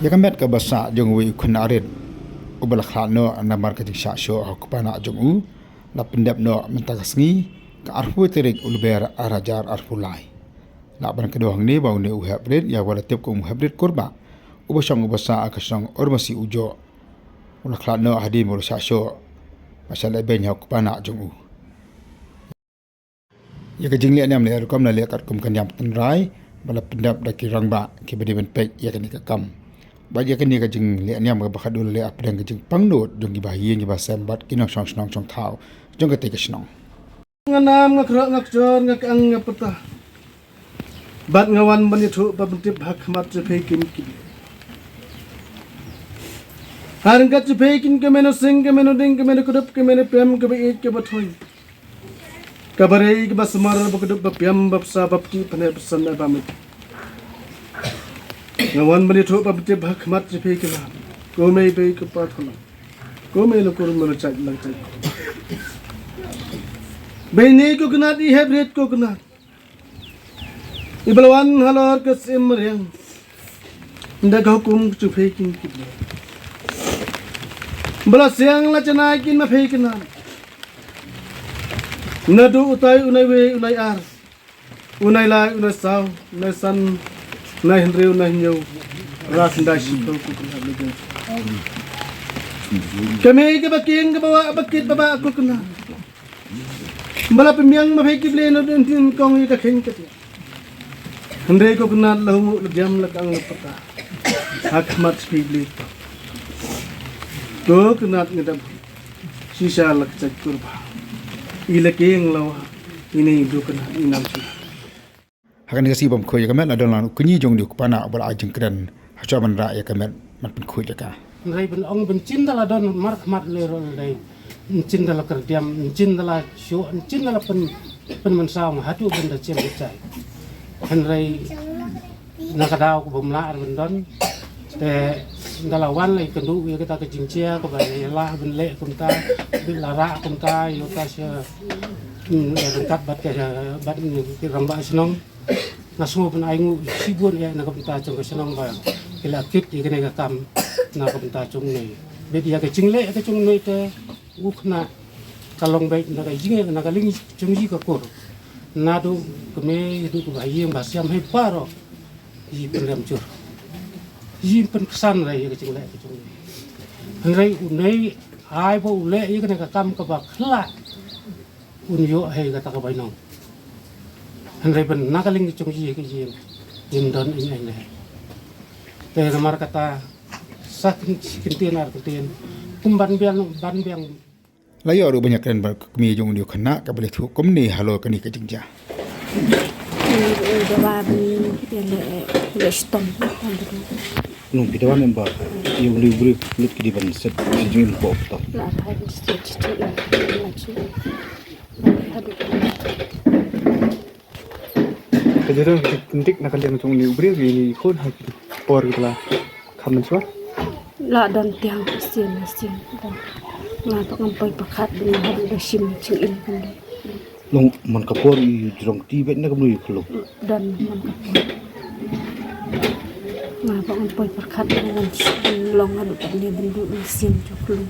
Yakamet ka basa jong wi kunarit ubal khano namar ka jiksa sho hakpana jong u la pendap no mentakasngi ka arfu terik ulber arajar arfulai la ban kedua ni bau ni uhabrit ya wala tip ko uhabrit kurba ubasang ubasa akasang ormasi ujo ula khano hadim ul sasho pasal ben hakpana jong u ya ka jingli anam le kom na le kat kum kan yam tenrai bala pendap da ki rangba ki bedi ben pek ya kan ka kam bagi kan ni ka jing le anyam ka bakadul le apdang ka jing pangnot jong gi bahiyen gi basam bat kinong song thau jong ka te ka snong nganam ngakro ngakjon ngakang ngapata bat ngawan ban itu babentip hak mat jepekin ki haran ka jepekin ke meno sing ke meno ding ke meno kudup ke meno pem ke beit ke bathoy kabarei ke basmar bakudup bapyam bapsa bapki pane pesan na pamit ngawan ban itu babentip hak mat jepekin ko mei be ke pathola ko mei lo kur meno chai lang chai Bini coconut I hybrid coconut. Ibalawan halor kasim meriang. Ndak hukum cupekin kita. Bala siang la chanakin ma fekinan. Nadu utai unai we unai ar. Unai la unai saw, unai san, unai henry unai nyo. Ras ndai shito coconut lagi. Kami ke baking ke bawa bakit baba coconut. Bala pemiang ma pheki ble no tin kong ka khen ka ti hande ko kunat lahu jam lakang pata hakmat pheki to kunat ngada sisa lak chak kurba ilakeng lawa ini du kunat inam chi hakan ka sibam khoi ka men adon kunyi jong ni kupana bala ajeng kren hacha man ra ya ka men man pun khoi ka rai ben ong ben cindala don mark mat le ro dai cindala kerdiam cindala syo cindala pen mensau hatu benda cem cai han rai nakadau ko bumla ben don te dalawan lai kendu we kita ke jingcia ko ba la ben le kunta bil lara kunta yo ta sya kat bat ke bat ni ramba senong nasu ben aingu sibun ya nak kunta jong ke senong ba kila kit ye kene ka kam nak kunta jong ni be dia ke jingle ke jong ni te ukna kalong baik naga jinge naga ling jungji ka kor nadu keme du ku bayi yang basiam he paro yi pendam cur yi pen kesan rai ke jingle ke jung rai unai ai bo ule yi kana ka kam ka ba khla un yo he ka ta ka bai nong rai pen naga ling jungji ke yin don in ai ne te namar kata sakin kintin ar kintin kumban biang layo ru banyak kren bar kemi jong ni khana ka bale thu kom ni halo kani ka jingja nung pidawan emba yung libri lut ki diban set jing pop to kejero kentik nakaliang jong libri ni kon hak por gila kamen suat la dan tiang sin nga pakampai pakat ni hadu da sim ching in kan nung man kapor I jrong ti bet na kamui khlo dan man kapur nga pakampai pakat ni long hadu kan ni bendu sim chuklu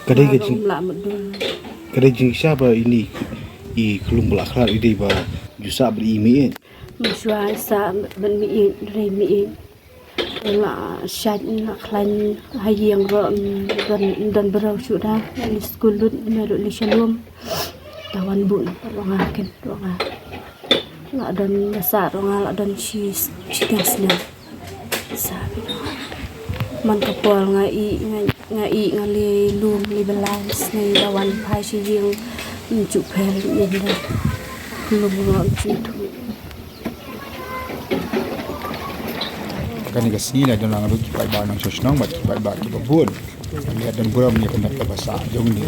kadai ke jing la medul kadai jing siapa ini I khulung bala khlar ide ba jusa beri mi muswa sa ben mi re mi la shat na khlan hayang ro dan berau sudah di sekolah melu li shalom tawan bun ronga ken ronga la dan besar ronga la dan si gasna sabi man kapol ngai ngali lum li balance ni lawan phai si yeng chu phel yen da lum ro chu kani ka sila don lang ru ki pai ba nang sosnong bat ki pai ba ki babun lihat dan buram ni kan dapat bahasa jong ni